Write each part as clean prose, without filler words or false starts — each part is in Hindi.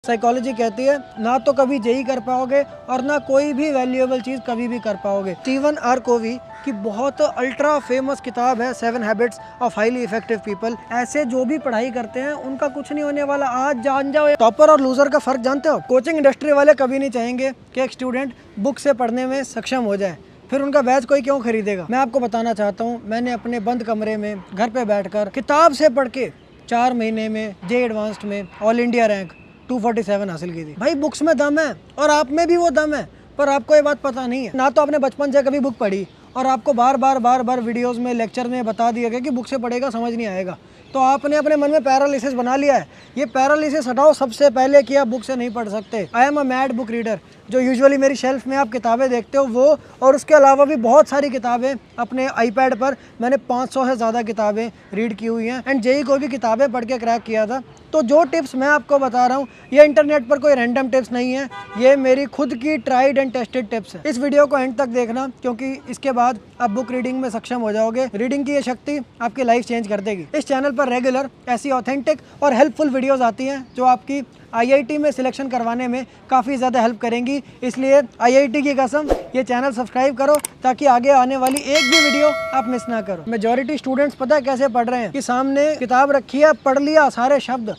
साइकोलॉजी कहती है ना तो कभी जेई कर पाओगे और ना कोई भी वैल्यूएबल चीज़ कभी भी कर पाओगे। स्टीवन आर कोवी की बहुत अल्ट्रा फेमस किताब है 7 habits of highly effective people. ऐसे जो भी पढ़ाई करते हैं उनका कुछ नहीं होने वाला। आज जान जाओ टॉपर और लूजर का फर्क जानते हो। कोचिंग इंडस्ट्री वाले कभी नहीं चाहेंगे कि एक स्टूडेंट बुक से पढ़ने में सक्षम हो जाए, फिर उनका बैच कोई क्यों खरीदेगा। मैं आपको बताना चाहता हूँ, मैंने अपने बंद कमरे में घर पे बैठकर किताब से पढ़ के 4 महीने में जे एडवांस्ड में ऑल इंडिया रैंक 247 हासिल की थी। भाई बुक्स में दम है और आप में भी वो दम है, पर आपको ये बात पता नहीं है। ना तो आपने बचपन से कभी बुक पढ़ी और आपको बार बार वीडियोस में लेक्चर में बता दिया गया कि बुक से पढ़ेगा समझ नहीं आएगा, तो आपने अपने मन में पैरालिसिस बना लिया है। ये पैरालिसिस हटाओ सबसे पहले कि आप बुक से नहीं पढ़ सकते। I am a mad book reader. जो यूजुअली मेरी शेल्फ में आप किताबें देखते हो वो, और उसके अलावा भी बहुत सारी किताबें अपने आईपैड पर मैंने 500 से ज़्यादा किताबें रीड की हुई हैं एंड जेई को भी किताबें पढ़ के क्रैक किया था। तो जो टिप्स मैं आपको बता रहा हूँ ये इंटरनेट पर कोई रैंडम टिप्स नहीं है, ये मेरी खुद की ट्राइड एंड टेस्टेड टिप्स है। इस वीडियो को एंड तक देखना क्योंकि इसके बाद आप बुक रीडिंग में सक्षम हो जाओगे। रीडिंग की ये शक्ति आपकी लाइफ चेंज कर देगी। इस चैनल पर रेगुलर ऐसी ऑथेंटिक और हेल्पफुल वीडियोस आती हैं जो आपकी आईआईटी में सिलेक्शन करवाने में काफ़ी ज़्यादा हेल्प करेंगी। इसलिए आईआईटी की कसम ये चैनल सब्सक्राइब करो ताकि आगे आने वाली एक भी वीडियो आप मिस ना करो। मेजॉरिटी स्टूडेंट्स पता है कैसे पढ़ रहे हैं कि सामने किताब रखी है, पढ़ लिया सारे शब्द,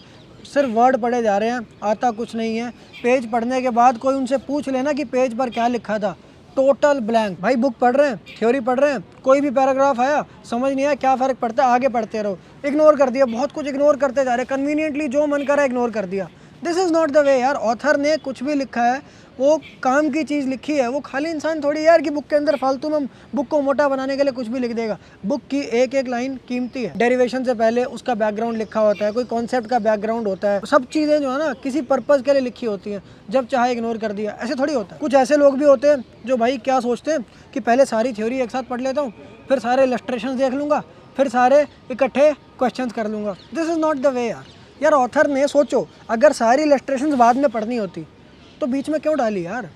सिर्फ वर्ड पढ़े जा रहे हैं, आता कुछ नहीं है। पेज पढ़ने के बाद कोई उनसे पूछ लेना कि पेज पर क्या लिखा था, टोटल ब्लैंक। भाई बुक पढ़ रहे हैं, थ्योरी पढ़ रहे हैं, कोई भी पैराग्राफ आया समझ नहीं आया क्या फ़र्क पड़ता है, आगे पढ़ते रहो। इग्नोर कर दिया, बहुत कुछ इग्नोर करते जा रहे, कन्वीनियंटली जो मन करा इग्नोर कर दिया। This is not the way यार। ऑथर ने कुछ भी लिखा है वो काम की चीज़ लिखी है। वो खाली इंसान थोड़ी यार कि बुक के अंदर फालतू में बुक को मोटा बनाने के लिए कुछ भी लिख देगा। बुक की एक एक लाइन कीमती है। डेरिवेशन से पहले उसका बैकग्राउंड लिखा होता है, कोई कॉन्सेप्ट का बैकग्राउंड होता है, सब चीज़ें जो है ना किसी पर्पज़ के लिए लिखी होती हैं। जब चाहे इग्नोर कर दिया, ऐसे थोड़ी होता है। कुछ ऐसे लोग भी होते हैं जो भाई क्या सोचते हैं कि पहले सारी थ्योरी एक साथ पढ़ लेता हूँ, फिर सारे इलस्ट्रेशन देख लूँगा, फिर सारे इकट्ठे क्वेश्चन कर लूँगा। This is not the way यार। ऑथर ने सोचो अगर सारी इलस्ट्रेशंस बाद में पढ़नी होती तो बीच में क्यों डाली यार,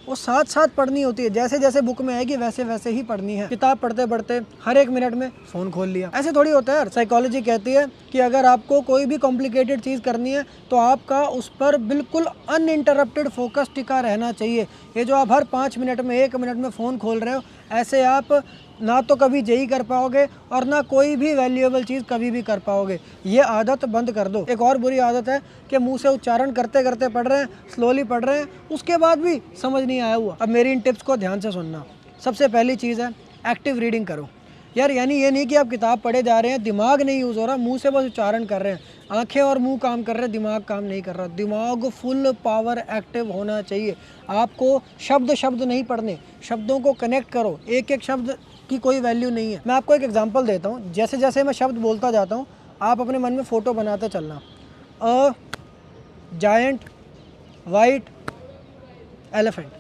वो साथ साथ पढ़नी होती है। जैसे जैसे बुक में आएगी वैसे वैसे ही पढ़नी है। किताब पढ़ते पढ़ते हर एक मिनट में फ़ोन खोल लिया, ऐसे थोड़ी होता है यार। साइकोलॉजी कहती है कि अगर आपको कोई भी कॉम्प्लिकेटेड चीज़ करनी है तो आपका उस पर बिल्कुल अनइंटरप्टेड फोकस टिका रहना चाहिए। ये जो आप हर 5 मिनट में 1 मिनट में फ़ोन खोल रहे हो, ऐसे आप ना तो कभी जेई कर पाओगे और ना कोई भी वैल्यूएबल चीज़ कभी भी कर पाओगे। ये आदत बंद कर दो। एक और बुरी आदत है कि मुंह से उच्चारण करते करते पढ़ रहे हैं, स्लोली पढ़ रहे हैं, उसके बाद भी समझ नहीं आया हुआ। अब मेरी इन टिप्स को ध्यान से सुनना। सबसे पहली चीज़ है एक्टिव रीडिंग करो यार। यानी ये नहीं कि आप किताब पढ़े जा रहे हैं, दिमाग नहीं यूज़ हो रहा, मुंह से बस उच्चारण कर रहे हैं, आंखें और मुंह काम कर रहे हैं, दिमाग काम नहीं कर रहा। दिमाग फुल पावर एक्टिव होना चाहिए। आपको शब्द शब्द नहीं पढ़ने, शब्दों को कनेक्ट करो। एक एक शब्द की कोई वैल्यू नहीं है। मैं आपको एक एग्जांपल देता हूँ। जैसे जैसे मैं शब्द बोलता जाता हूँ आप अपने मन में फ़ोटो बनाते चलना। A giant white elephant.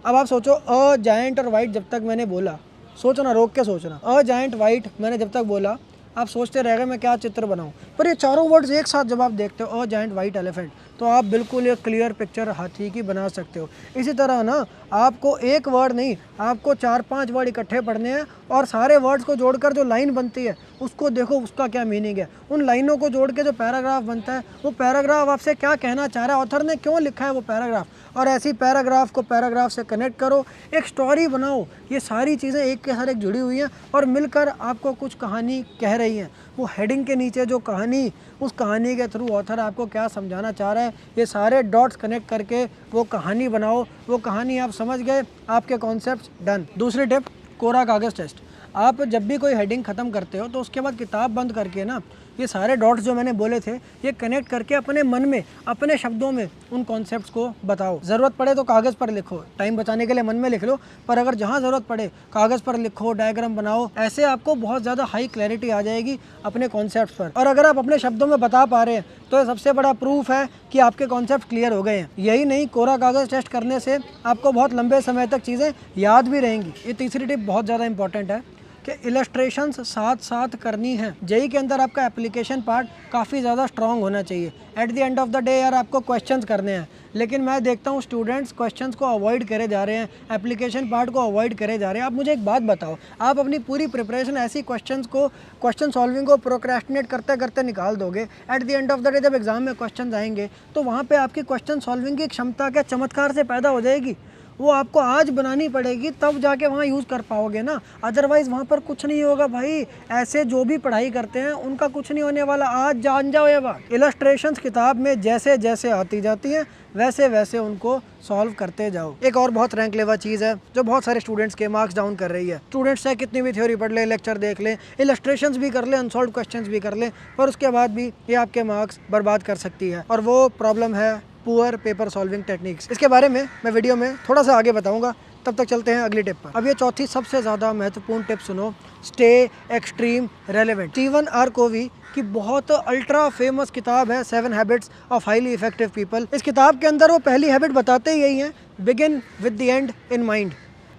अब आप सोचो अ जायंट और वाइट जब तक मैंने बोला, सोचना, रोक के सोचना। अ जायंट वाइट मैंने जब तक बोला आप सोचते रह गए मैं क्या चित्र बनाऊं, पर ये चारों वर्ड्स एक साथ जब आप देखते हो अ जायंट वाइट एलिफेंट, तो आप बिल्कुल एक क्लियर पिक्चर हाथी की बना सकते हो। इसी तरह ना आपको एक वर्ड नहीं, आपको 4-5 वर्ड इकट्ठे पढ़ने हैं और सारे वर्ड्स को जोड़कर जो लाइन बनती है उसको देखो उसका क्या मीनिंग है। उन लाइनों को जोड़ के जो पैराग्राफ बनता है वो पैराग्राफ आपसे क्या कहना चाह रहा है, ऑथर ने क्यों लिखा है वो पैराग्राफ, और ऐसी पैराग्राफ को पैराग्राफ से कनेक्ट करो, एक स्टोरी बनाओ। ये सारी चीज़ें एक के साथ एक जुड़ी हुई हैं और मिलकर आपको कुछ कहानी कह रही हैं। वो हेडिंग के नीचे जो कहानी, उस कहानी के थ्रू ऑथर आपको क्या समझाना चाह रहा है, ये सारे डॉट्स कनेक्ट करके वो कहानी बनाओ। वो कहानी आप समझ गए, आपके कॉन्सेप्ट्स डन। दूसरी टिप, कोरा कागज़ टेस्ट। आप जब भी कोई हेडिंग ख़त्म करते हो तो उसके बाद किताब बंद करके ना ये सारे डॉट्स जो मैंने बोले थे ये कनेक्ट करके अपने मन में अपने शब्दों में उन कॉन्सेप्ट्स को बताओ। ज़रूरत पड़े तो कागज़ पर लिखो, टाइम बचाने के लिए मन में लिख लो, पर अगर जहाँ ज़रूरत पड़े कागज़ पर लिखो, डायग्राम बनाओ। ऐसे आपको बहुत ज़्यादा हाई क्लैरिटी आ जाएगी अपने कॉन्सेप्ट्स पर। और अगर आप अपने शब्दों में बता पा रहे हैं तो ये सबसे बड़ा प्रूफ है कि आपके कॉन्सेप्ट क्लियर हो गए हैं। यही नहीं, कोरा कागज़ टेस्ट करने से आपको बहुत लंबे समय तक चीज़ें याद भी रहेंगी। ये तीसरी टिप बहुत ज़्यादा इंपॉर्टेंट है। कि इलस्ट्रेशंस साथ साथ करनी है। जेई के अंदर आपका एप्लीकेशन पार्ट काफ़ी ज़्यादा स्ट्रॉन्ग होना चाहिए। At the end of the day यार आपको क्वेश्चंस करने हैं, लेकिन मैं देखता हूँ स्टूडेंट्स क्वेश्चंस को अवॉइड करे जा रहे हैं, एप्लीकेशन पार्ट को अवॉइड करे जा रहे हैं। आप मुझे एक बात बताओ, आप अपनी पूरी प्रिपरेशन ऐसी क्वेश्चन सॉल्विंग को प्रोक्रेस्टिनेट करते करते निकाल दोगे, at the end of the day जब एग्जाम में क्वेश्चन आएंगे तो वहाँ पे आपकी क्वेश्चन सॉल्विंग की क्षमता क्या चमत्कार से पैदा हो जाएगी? वो आपको आज बनानी पड़ेगी, तब जाके वहाँ यूज़ कर पाओगे ना, अदरवाइज़ वहाँ पर कुछ नहीं होगा भाई। ऐसे जो भी पढ़ाई करते हैं उनका कुछ नहीं होने वाला, आज जान जाओ ये बात। इलस्ट्रेशंस किताब में जैसे जैसे आती जाती हैं वैसे वैसे उनको सॉल्व करते जाओ। एक और बहुत रैंक लेवा चीज़ है जो बहुत सारे स्टूडेंट्स के मार्क्स डाउन कर रही है। स्टूडेंट्स चाहे कितनी भी थ्योरी पढ़ ले, लेक्चर देख लें, इलस्ट्रेशंस भी कर लें, अनसॉल्व क्वेश्चंस भी कर लें, पर उसके बाद भी ये आपके मार्क्स बर्बाद कर सकती है, और वो प्रॉब्लम है पुअर पेपर सॉल्विंग टेक्निक्स। इसके बारे में मैं वीडियो में थोड़ा सा आगे बताऊंगा। तब तक चलते हैं अगली टिप पर। अब ये चौथी सबसे ज़्यादा महत्वपूर्ण टिप सुनो, stay extreme relevant. Steven R Covey की बहुत अल्ट्रा फेमस किताब है 7 habits of highly effective people. इस किताब के अंदर वो पहली हैबिट बताते ही यही है, begin with the and in mind.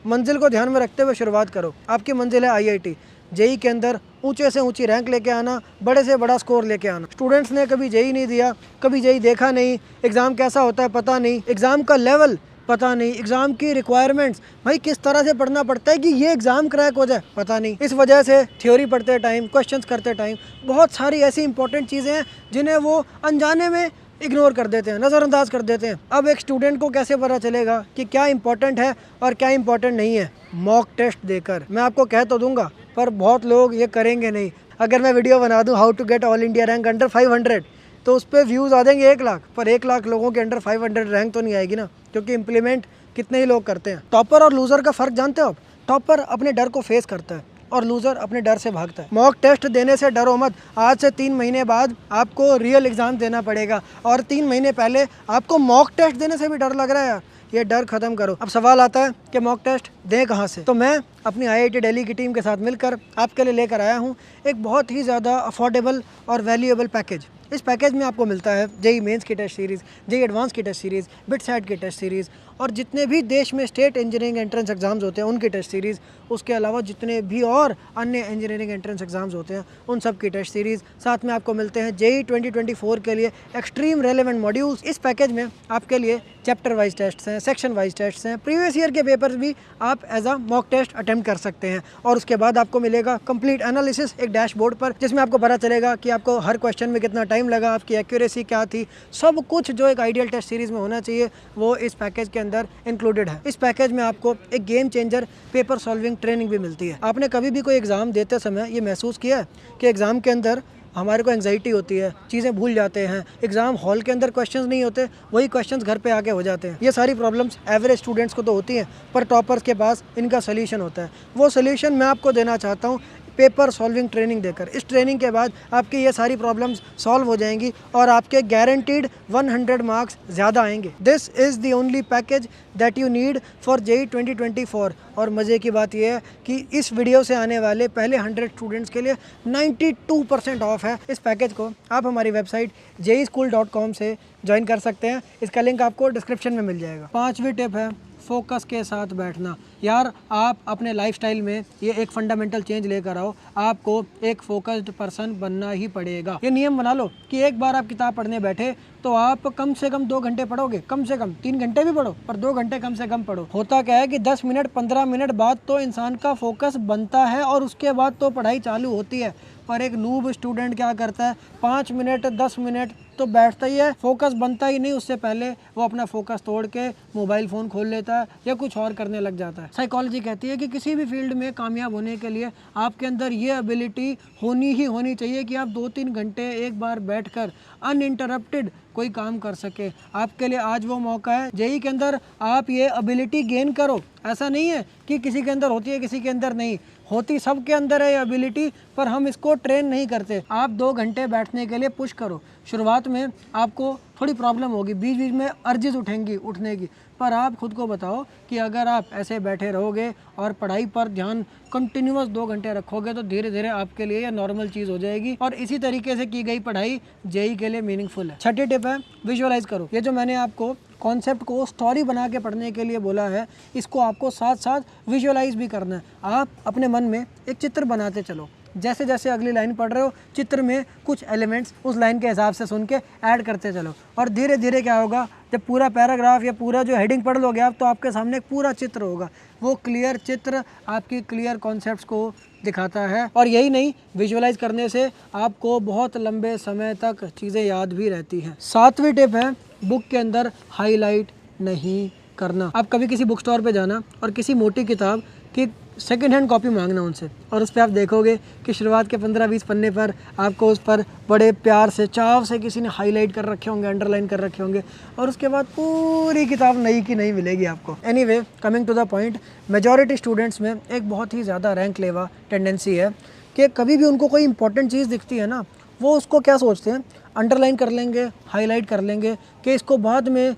मंजिल को ध्यान में रखते हुए शुरुआत करो। आपकी मंजिल है IIT, जेई के अंदर ऊंचे से ऊंची रैंक लेके आना, बड़े से बड़ा स्कोर लेके आना। स्टूडेंट्स ने कभी जेई नहीं दिया, कभी जेई देखा नहीं, एग्ज़ाम कैसा होता है पता नहीं, एग्ज़ाम का लेवल पता नहीं, एग्ज़ाम की रिक्वायरमेंट्स भाई किस तरह से पढ़ना पड़ता है कि ये एग्ज़ाम क्रैक हो जाए पता नहीं। इस वजह से थ्योरी पढ़ते टाइम, क्वेश्चंस करते टाइम बहुत सारी ऐसी इंपॉर्टेंट चीज़ें हैं जिन्हें वो अनजाने में इग्नोर कर देते हैं, नज़रअंदाज कर देते हैं। अब एक स्टूडेंट को कैसे पता चलेगा कि क्या इंपॉर्टेंट है और क्या इंपॉर्टेंट नहीं है? मॉक टेस्ट देकर। मैं आपको कह तो दूंगा पर बहुत लोग ये करेंगे नहीं। अगर मैं वीडियो बना दूं how to get all India rank under 500 तो उस पर व्यूज़ आ जाएंगे 1 लाख, पर 1 लाख लोगों के अंडर 500 रैंक तो नहीं आएगी ना, क्योंकि इम्प्लीमेंट कितने ही लोग करते हैं। टॉपर और लूज़र का फ़र्क जानते हो आप? टॉपर अपने डर को फेस करता है और लूज़र अपने डर से भागता है। मॉक टेस्ट देने से डरो मत। आज से 3 महीने बाद आपको रियल एग्ज़ाम देना पड़ेगा, और 3 महीने पहले आपको मॉक टेस्ट देने से भी डर लग रहा है यार, ये डर खत्म करो। अब सवाल आता है कि मॉक टेस्ट दें कहाँ से? तो मैं अपनी IIT दिल्ली की टीम के साथ मिलकर आपके लिए लेकर आया हूँ एक बहुत ही ज़्यादा अफोर्डेबल और वैल्यूएबल पैकेज। इस पैकेज में आपको मिलता है जेई मेंस की टेस्ट सीरीज़, जेई एडवांस की टेस्ट सीरीज़, बिटसैट की टेस्ट सीरीज़, और जितने भी देश में स्टेट इंजीनियरिंग एंट्रेंस एग्ज़ाम्स होते हैं उनकी टेस्ट सीरीज़, उसके अलावा जितने भी और अन्य इंजीनियरिंग एंट्रेंस एग्ज़ाम्स होते हैं उन सब की टेस्ट सीरीज़। साथ में आपको मिलते हैं जेई 2024 के लिए एक्सट्रीम रेलेवेंट मॉड्यूल्स। इस पैकेज में आपके लिए चैप्टर वाइज टेस्ट्स हैं, सेक्शन वाइज टेस्ट्स हैं, प्रीवियस ईयर के पेपर्स भी आप as a mock test attempt कर सकते हैं, और उसके बाद आपको मिलेगा कंप्लीट एनालिसिस एक डैशबोर्ड पर, जिसमें आपको पता चलेगा कि आपको हर क्वेश्चन में कितना टाइम लगा, आपकी एक्यूरेसी क्या थी, सब कुछ जो एक आइडियल टेस्ट सीरीज़ में होना चाहिए वो इस पैकेज के अंदर इंक्लूडेड है। इस पैकेज में आपको एक game changer paper solving training भी मिलती है। आपने कभी भी कोई एग्ज़ाम देते समय ये महसूस किया है कि एग्ज़ाम के अंदर हमारे को एंग्जाइटी होती है, चीज़ें भूल जाते हैं, एग्ज़ाम हॉल के अंदर क्वेश्चंस नहीं होते, वही क्वेश्चंस घर पे आके हो जाते हैं। ये सारी प्रॉब्लम्स एवरेज स्टूडेंट्स को तो होती हैं, पर टॉपर्स के पास इनका सोल्यूशन होता है। वो सोल्यूशन मैं आपको देना चाहता हूँ पेपर सॉल्विंग ट्रेनिंग देकर। इस ट्रेनिंग के बाद आपकी ये सारी प्रॉब्लम्स सॉल्व हो जाएंगी और आपके गारंटीड 100 मार्क्स ज़्यादा आएंगे। This is the only package that you need for JEE 2024। और मज़े की बात यह है कि इस वीडियो से आने वाले पहले 100 स्टूडेंट्स के लिए 92% ऑफ है। इस पैकेज को आप हमारी वेबसाइट jeischool.com से ज्वाइन कर सकते हैं, इसका लिंक आपको डिस्क्रिप्शन में मिल जाएगा। 5वीं टिप है फोकस के साथ बैठना। यार आप अपने लाइफस्टाइल में ये एक फंडामेंटल चेंज लेकर आओ, आपको एक फोकस्ड पर्सन बनना ही पड़ेगा। ये नियम बना लो कि एक बार आप किताब पढ़ने बैठे तो आप कम से कम 2 घंटे पढ़ोगे, कम से कम 3 घंटे भी पढ़ो पर 2 घंटे कम से कम पढ़ो। होता क्या है कि 10 मिनट 15 मिनट बाद तो इंसान का फोकस बनता है और उसके बाद तो पढ़ाई चालू होती है, पर एक नूब स्टूडेंट क्या करता है 5 मिनट 10 मिनट तो बैठता ही है, फोकस बनता ही नहीं। उससे पहले वो अपना फोकस तोड़ के मोबाइल फ़ोन खोल लेता है या कुछ और करने लग जाता है। साइकोलॉजी कहती है कि किसी भी फील्ड में कामयाब होने के लिए आपके अंदर ये एबिलिटी होनी चाहिए कि आप 2-3 घंटे एक बार बैठकर अनइंटरप्टेड कोई काम कर सके। आपके लिए आज वो मौका है, जेई के अंदर आप ये एबिलिटी गेन करो। ऐसा नहीं है कि किसी के अंदर होती है किसी के अंदर नहीं होती, सबके अंदर है ये एबिलिटी, पर हम इसको ट्रेन नहीं करते। आप 2 घंटे बैठने के लिए पुश करो। शुरुआत में आपको थोड़ी प्रॉब्लम होगी, बीच बीच में अर्जिस उठेंगी उठने की, पर आप खुद को बताओ कि अगर आप ऐसे बैठे रहोगे और पढ़ाई पर ध्यान कंटिन्यूअस 2 घंटे रखोगे तो धीरे धीरे आपके लिए यह नॉर्मल चीज़ हो जाएगी और इसी तरीके से की गई पढ़ाई जेई के लिए मीनिंगफुल है। 6ठी टिप है विजुअलाइज करो। ये जो मैंने आपको कॉन्सेप्ट को स्टोरी बना के पढ़ने के लिए बोला है, इसको आपको साथ साथ विजुअलाइज भी करना है। आप अपने मन में एक चित्र बनाते चलो, जैसे जैसे अगली लाइन पढ़ रहे हो चित्र में कुछ एलिमेंट्स उस लाइन के हिसाब से सुन के ऐड करते चलो, और धीरे धीरे क्या होगा, जब पूरा पैराग्राफ या पूरा जो हेडिंग पढ़ लोगे आप, तो आपके सामने एक पूरा चित्र होगा। वो क्लियर चित्र आपकी क्लियर कॉन्सेप्ट्स को दिखाता है। और यही नहीं, विजुअलाइज करने से आपको बहुत लंबे समय तक चीज़ें याद भी रहती हैं। 7वीं टिप है, बुक के अंदर हाईलाइट नहीं करना। आप कभी किसी बुक स्टोर पे जाना और किसी मोटी किताब की सेकंड हैंड कॉपी मांगना उनसे, और उस पर आप देखोगे कि शुरुआत के 15-20 पन्ने पर आपको उस पर बड़े प्यार से, चाव से किसी ने हाईलाइट कर रखे होंगे, अंडरलाइन कर रखे होंगे, और उसके बाद पूरी किताब नई की नई मिलेगी आपको। Anyway, coming to the point, majority students में एक बहुत ही ज़्यादा रैंक लेवा टेंडेंसी है कि कभी भी उनको कोई इंपॉर्टेंट चीज़ दिखती है ना, वो उसको क्या सोचते हैं, अंडरलाइन कर लेंगे, हाईलाइट कर लेंगे कि इसको बाद में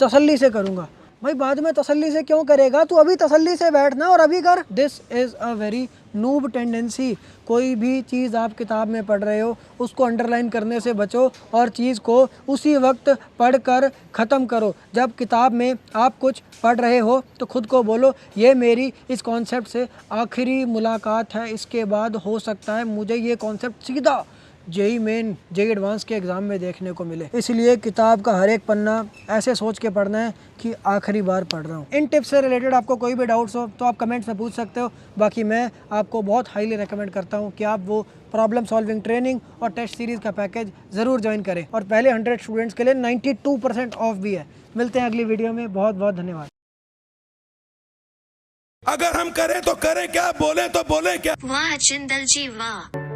तसल्ली से करूँगा। भाई बाद में तसल्ली से क्यों करेगा, तू अभी तसल्ली से बैठना और अभी कर। This is a very noob tendency. कोई भी चीज़ आप किताब में पढ़ रहे हो उसको अंडरलाइन करने से बचो और चीज़ को उसी वक्त पढ़कर ख़त्म करो। जब किताब में आप कुछ पढ़ रहे हो तो खुद को बोलो, ये मेरी इस कॉन्सेप्ट से आखिरी मुलाकात है, इसके बाद हो सकता है मुझे ये कॉन्सेप्ट सीधा जेई मेन, जेई एडवांस के एग्ज़ाम में देखने को मिले। इसलिए किताब का हर एक पन्ना ऐसे सोच के पढ़ना है कि आखिरी बार पढ़ रहा हूँ। इन टिप्स से रिलेटेड आपको कोई भी डाउट्स हो तो आप कमेंट्स में पूछ सकते हो। बाकी मैं आपको बहुत हाईली रेकमेंड करता हूँ कि आप वो प्रॉब्लम सॉल्विंग ट्रेनिंग और टेस्ट सीरीज़ का पैकेज ज़रूर ज्वाइन करें, और पहले 100 स्टूडेंट्स के लिए 92% ऑफ भी है। मिलते हैं अगली वीडियो में, बहुत बहुत धन्यवाद। अगर हम करें तो करें क्या, बोले तो बोले क्या। वाह जिंदल जी वाह।